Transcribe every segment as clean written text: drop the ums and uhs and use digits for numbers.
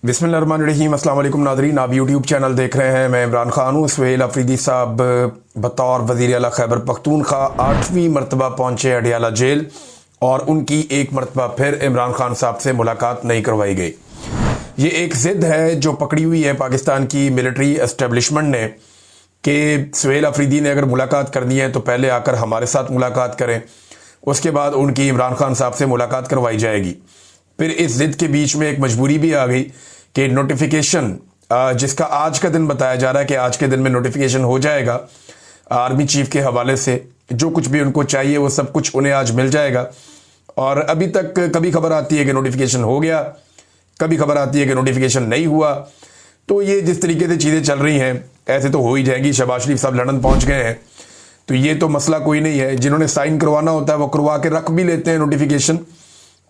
बिस्मिल्लाहिर्रहमानिर्रहीम। अस्सलाम वालेकुम नाज़रीन, आप यूट्यूब चैनल देख रहे हैं। मैं इमरान खान हूँ। सुहेल अफरीदी साहब बतौर वज़ीर आला खैबर पख्तूनख्वा 8वीं मरतबा पहुँचे अडियाला जेल और उनकी एक मरतबा फिर इमरान खान साहब से मुलाकात नहीं करवाई गई। ये एक ज़िद है जो पकड़ी हुई है पाकिस्तान की मिलिट्री एस्टेब्लिशमेंट ने कि सुहेल अफरीदी ने अगर मुलाकात करनी है तो पहले आकर हमारे साथ मुलाकात करें, उसके बाद उनकी इमरान खान साहब से मुलाकात करवाई जाएगी। फिर इस ज़िद के बीच में एक मजबूरी भी आ गई कि नोटिफिकेशन जिसका आज का दिन बताया जा रहा है कि आज के दिन में नोटिफिकेशन हो जाएगा आर्मी चीफ के हवाले से, जो कुछ भी उनको चाहिए वो सब कुछ उन्हें आज मिल जाएगा। और अभी तक कभी खबर आती है कि नोटिफिकेशन हो गया, कभी खबर आती है कि नोटिफिकेशन नहीं हुआ। तो ये जिस तरीके से चीज़ें चल रही हैं ऐसे तो हो ही जाएंगी। शहबाज शरीफ साहब लंदन पहुंच गए हैं तो ये तो मसला कोई नहीं है। जिन्होंने साइन करवाना होता है वो करवा के रख भी लेते हैं नोटिफिकेशन।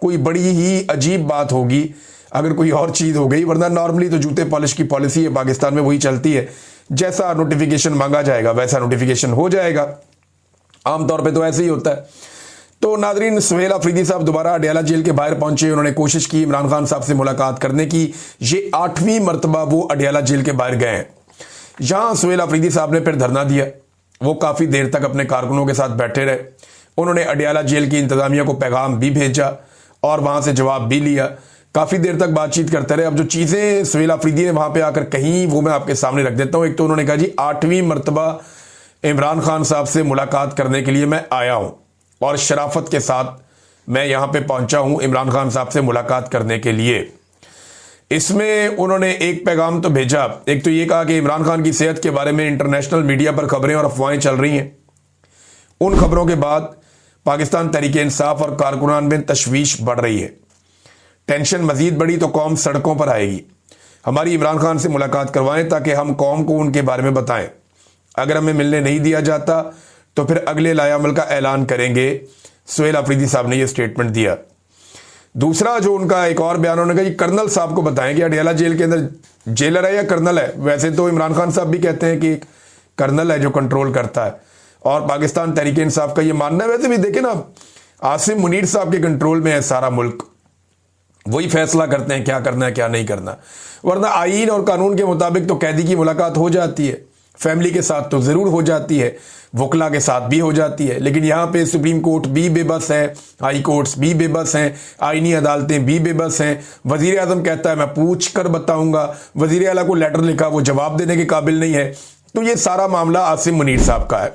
कोई बड़ी ही अजीब बात होगी अगर कोई और चीज़ हो गई, वरना नॉर्मली तो जूते पॉलिश की पॉलिसी है पाकिस्तान में, वही चलती है। जैसा नोटिफिकेशन मांगा जाएगा वैसा नोटिफिकेशन हो जाएगा। आमतौर पे तो ऐसे ही होता है। तो नाजरीन, सुहेल अफरीदी साहब दोबारा अडियाला जेल के बाहर पहुंचे। उन्होंने कोशिश की इमरान खान साहब से मुलाकात करने की। ये 8वीं मरतबा वो अडियाला जेल के बाहर गए हैं। यहां सुहेल अफरीदी साहब ने फिर धरना दिया। वो काफ़ी देर तक अपने कारकुनों के साथ बैठे रहे। उन्होंने अडियाला जेल की इंतजामिया को पैगाम भी भेजा और वहां से जवाब भी लिया। काफ़ी देर तक बातचीत करते रहे। अब जो चीज़ें सुहेल अफरीदी ने वहां पे आकर कहीं वो मैं आपके सामने रख देता हूं। एक तो उन्होंने कहा जी 8वीं मरतबा इमरान खान साहब से मुलाकात करने के लिए मैं आया हूं और शराफत के साथ मैं यहां पे पहुंचा हूं इमरान खान साहब से मुलाकात करने के लिए। इसमें उन्होंने एक पैगाम तो भेजा। एक तो ये कहा कि इमरान खान की सेहत के बारे में इंटरनेशनल मीडिया पर खबरें और अफवाहें चल रही हैं। उन खबरों के बाद पाकिस्तान तहरीक इंसाफ और कारकुनान में तशवीश बढ़ रही है। टेंशन मजीद बढ़ी तो कौम सड़कों पर आएगी। हमारी इमरान खान से मुलाकात करवाएं ताकि हम कौम को उनके बारे में बताएं। अगर हमें मिलने नहीं दिया जाता तो फिर अगले लायामल का ऐलान करेंगे। सुहेल अफरीदी साहब ने यह स्टेटमेंट दिया। दूसरा जो उनका एक और बयान, उन्होंने कहा कर्नल साहब को बताएं कि अडियाला जेल के अंदर जेलर है या कर्नल है। वैसे तो इमरान खान साहब भी कहते हैं कि कर्नल है जो कंट्रोल करता है और पाकिस्तान तहरीक इंसाफ का ये मानना है। वैसे भी देखे ना, आसिम मुनीर साहब के कंट्रोल में है सारा मुल्क, वही फैसला करते हैं क्या करना है क्या नहीं करना। वरना आईन और कानून के मुताबिक तो कैदी की मुलाकात हो जाती है, फैमिली के साथ तो ज़रूर हो जाती है, वकला के साथ भी हो जाती है। लेकिन यहाँ पे सुप्रीम कोर्ट भी बेबस है, हाई कोर्ट्स भी बेबस हैं, आईनी अदालतें भी बेबस हैं। वज़ीर आज़म कहता है मैं पूछ कर बताऊंगा, वज़ीर आला को लेटर लिखा वो जवाब देने के काबिल नहीं है। तो ये सारा मामला आसिम मुनीर साहब का है।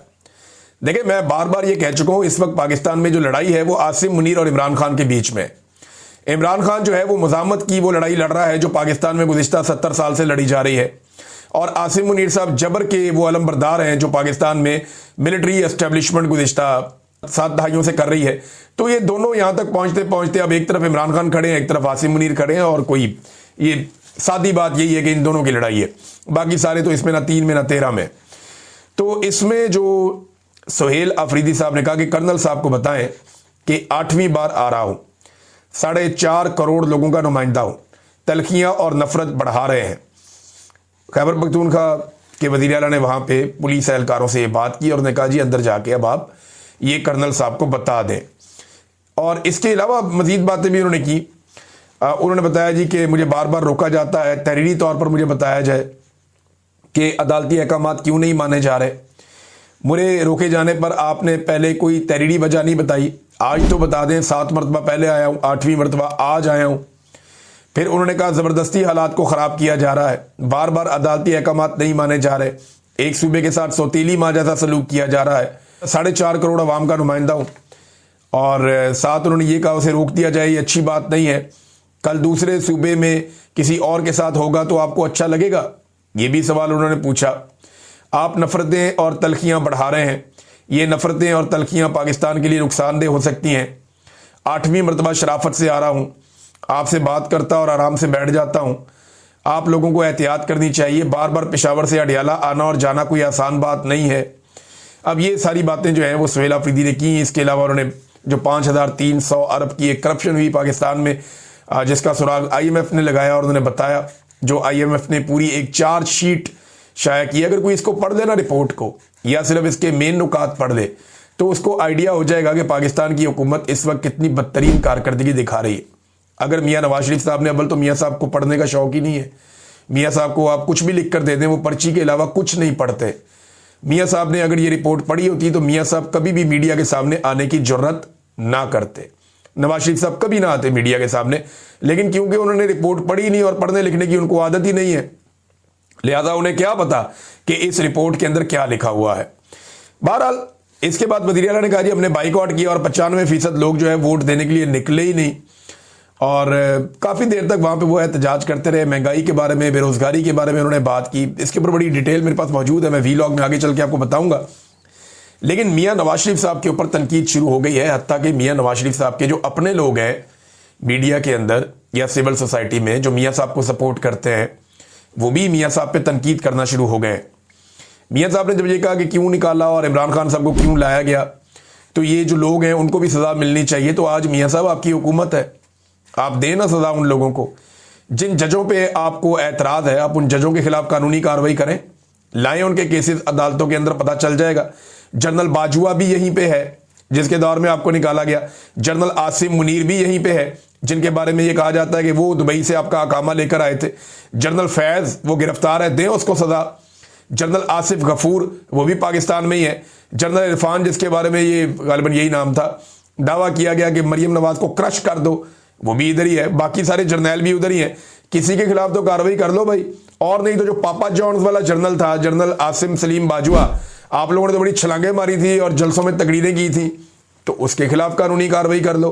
देखिए, मैं बार बार ये कह चुका हूँ, इस वक्त पाकिस्तान में जो लड़ाई है वो आसिम मुनीर और इमरान खान के बीच में। इमरान खान जो है वो मज़ामत की वो लड़ाई लड़ रहा है जो पाकिस्तान में गुज़िश्ता 70 साल से लड़ी जा रही है, और आसिम मुनीर साहब जबर के वो अलमबरदार हैं जो पाकिस्तान में मिलिट्री एस्टेब्लिशमेंट गुज़िश्ता 7 दहाइयों से कर रही है। तो ये दोनों यहाँ तक पहुँचते पहुँचते अब एक तरफ इमरान खान खड़े हैं, एक तरफ आसिम मुनीर खड़े हैं, और कोई ये सादी बात यही है कि इन दोनों की लड़ाई है। बाकी सारे तो इसमें ना 3 में ना 13 में। तो इसमें जो सुहेल अफरीदी साहब ने कहा कि कर्नल साहब को बताएं कि 8वीं बार आ रहा हूं, 4.5 करोड़ लोगों का नुमाइंदा हूं, तलखियां और नफरत बढ़ा रहे हैं। खैबर पख्तूनख्वा के वज़ीर आला ने वहां पे पुलिस एहलकारों से ये बात की और उन्होंने कहा जी अंदर जाके अब आप ये कर्नल साहब को बता दें। और इसके अलावा मजीद बातें भी उन्होंने की। उन्होंने बताया जी कि मुझे बार बार रोका जाता है, तहरीरी तौर पर मुझे बताया जाए कि अदालती अहकाम क्यों नहीं माने जा रहे। मुझे रोके जाने पर आपने पहले कोई तहरीरी वजह नहीं बताई, आज तो बता दें। 7 मरतबा पहले आया हूँ, 8वीं मरतबा आज आया हूँ। फिर उन्होंने कहा ज़बरदस्ती हालात को ख़राब किया जा रहा है, बार बार अदालती अहकाम नहीं माने जा रहे, एक सूबे के साथ सौतीली माँ जैसा सलूक किया जा रहा है। 4.5 करोड़ अवाम का नुमाइंदा हूँ। और साथ उन्होंने ये कहा उसे रोक दिया जाए, ये अच्छी बात नहीं है। कल दूसरे सूबे में किसी और के साथ होगा तो आपको अच्छा लगेगा, ये भी सवाल उन्होंने पूछा। आप नफ़रतें और तलखियाँ बढ़ा रहे हैं, ये नफ़रतें और तलखियाँ पाकिस्तान के लिए नुकसानदेह हो सकती हैं। 8वीं मरतबा शराफत से आ रहा हूँ, आपसे बात करता और आराम से बैठ जाता हूँ। आप लोगों को एहतियात करनी चाहिए। बार बार पेशावर से अडियाला आना और जाना कोई आसान बात नहीं है। अब ये सारी बातें जो हैं वो सुहेल अफरीदी ने की। इसके अलावा उन्होंने जो 5300 अरब की एक करप्शन हुई पाकिस्तान में, जिसका सुराग IMF ने लगाया, और उन्होंने बताया जो IMF ने पूरी एक चार्जशीट शाया की। अगर कोई इसको पढ़ लेना रिपोर्ट को, या सिर्फ इसके मेन नुकात पढ़ ले, तो उसको आइडिया हो जाएगा कि पाकिस्तान की हुकूमत इस वक्त कितनी बदतरीन कारकर्दगी दिखा रही है। अगर मियाँ नवाज शरीफ साहब ने, अव्वल तो मियाँ साहब को पढ़ने का शौक ही नहीं है। मियाँ साहब को आप कुछ भी लिख कर दे दें, वो पर्ची के अलावा कुछ नहीं पढ़ते। मियाँ साहब ने अगर ये रिपोर्ट पढ़ी होती तो मियाँ साहब कभी भी मीडिया के सामने आने की जरूरत ना करते। नवाज शरीफ साहब कभी ना आते मीडिया के सामने, लेकिन क्योंकि उन्होंने रिपोर्ट पढ़ी नहीं और पढ़ने लिखने की उनको आदत ही नहीं है, लिहाजा उन्हें क्या पता कि इस रिपोर्ट के अंदर क्या लिखा हुआ है। बहरहाल इसके बाद वज़ीर आला ने कहा जी हमने बाइकआउट किया और 95% लोग जो है वोट देने के लिए निकले ही नहीं। और काफ़ी देर तक वहाँ पे वो एहतजाज करते रहे। महंगाई के बारे में, बेरोज़गारी के बारे में उन्होंने बात की। इसके ऊपर बड़ी डिटेल मेरे पास मौजूद है, मैं वीलॉग में आगे चल के आपको बताऊंगा। लेकिन मियाँ नवाज शरीफ साहब के ऊपर तनकीद शुरू हो गई है, हत्ता कि मियाँ नवाज शरीफ साहब के जो अपने लोग हैं मीडिया के अंदर या सिविल सोसाइटी में जो मियाँ साहब को सपोर्ट करते हैं, वो भी मियाँ साहब पे तनकीद करना शुरू हो गए। मियाँ साहब ने जब ये कहा कि क्यों निकाला और इमरान खान साहब को क्यों लाया गया, तो ये जो लोग हैं उनको भी सज़ा मिलनी चाहिए। तो आज मियाँ साहब आपकी हुकूमत है, आप दें ना सज़ा उन लोगों को। जिन जजों पे आपको एतराज़ है, आप उन जजों के खिलाफ कानूनी कार्रवाई करें, लाएं उनके केसेस अदालतों के अंदर, पता चल जाएगा। जनरल बाजुआ भी यहीं पे है जिसके दौर में आपको निकाला गया। जनरल आसिम मुनीर भी यहीं पे है जिनके बारे में ये कहा जाता है कि वो दुबई से आपका अकामा लेकर आए थे। जनरल फैज़ वो गिरफ्तार है, दें उसको सज़ा। जनरल आसिफ गफूर वो भी पाकिस्तान में ही है। जनरल इरफान जिसके बारे में ये गालिबन यही नाम था, दावा किया गया कि मरियम नवाज को क्रश कर दो, वो भी इधर ही है। बाकी सारे जर्नैल भी उधर ही हैं। किसी के खिलाफ तो कार्रवाई कर लो भाई। और नहीं तो जो पापा जॉन्स वाला जर्नल था, जनरल आसिम सलीम बाजुआ, आप लोगों ने तो बड़ी छलांगे मारी थी और जलसों में तकरीरें की थी, तो उसके खिलाफ कानूनी कार्रवाई कर लो।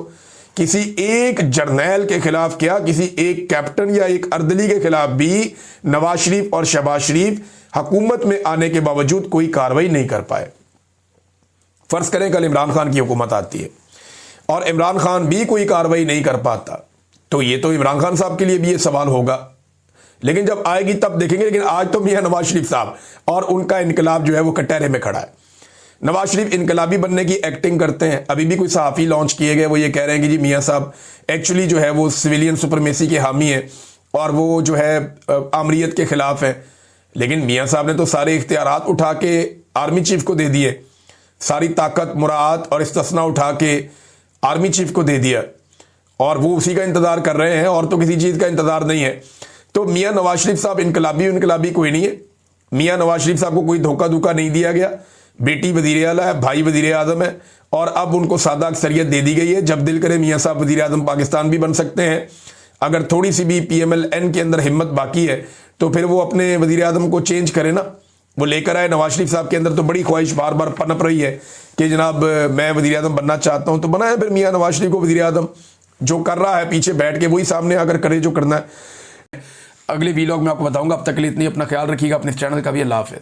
किसी एक जर्नैल के खिलाफ क्या, किसी एक कैप्टन या एक अर्दली के खिलाफ भी नवाज शरीफ और शहबाज शरीफ हुकूमत में आने के बावजूद कोई कार्रवाई नहीं कर पाए। फर्ज करें कल इमरान खान की हुकूमत आती है और इमरान खान भी कोई कार्रवाई नहीं कर पाता, तो ये तो इमरान खान साहब के लिए भी ये सवाल होगा। लेकिन जब आएगी तब देखेंगे। लेकिन आज तो मियाँ नवाज शरीफ साहब और उनका इनकलाब जो है वो कटहरे में खड़ा है। नवाज शरीफ इनकलाबी बनने की एक्टिंग करते हैं। अभी भी कोई सहाफ़ी लॉन्च किए गए, वो ये कह रहे हैं कि जी मियाँ साहब एक्चुअली जो है वो सिविलियन सुपरमेसी के हामी हैं और वो जो है आमरीत के खिलाफ हैं। लेकिन मियाँ साहब ने तो सारे इख्तियारात उठा के आर्मी चीफ को दे दिए, सारी ताकत, मुराद और इस्तिस्ना उठा के आर्मी चीफ को दे दिया और वो उसी का इंतज़ार कर रहे हैं और तो किसी चीज़ का इंतज़ार नहीं है। तो मियाँ नवाज शरीफ साहब इनकलाबी कोई नहीं है। मियाँ नवाज शरीफ साहब को कोई धोखा धोखा नहीं दिया गया। बेटी वज़ीर आला है, भाई वज़ीर आज़म है और अब उनको सादा अक्सरियत दे दी गई है। जब दिल करे मियाँ साहब वज़ीर आज़म पाकिस्तान भी बन सकते हैं। अगर थोड़ी सी भी PMLN के अंदर हिम्मत बाकी है तो फिर वो अपने वज़ीर आज़म को चेंज करे ना, वो लेकर आए। नवाज शरीफ साहब के अंदर तो बड़ी ख्वाहिश बार बार पनप रही है कि जनाब मैं वज़ीर आज़म बनना चाहता हूँ, तो बनाए फिर मियाँ नवाज शरीफ को वज़ीर आज़म। जो कर रहा है पीछे बैठ के वही सामने आकर करे जो करना है। अगले वीलॉग में आपको बताऊंगा। अब तक के लिए इतनी, अपना ख्याल रखिएगा, अपने चैनल का भी। अल्लाह हाफ़िज़।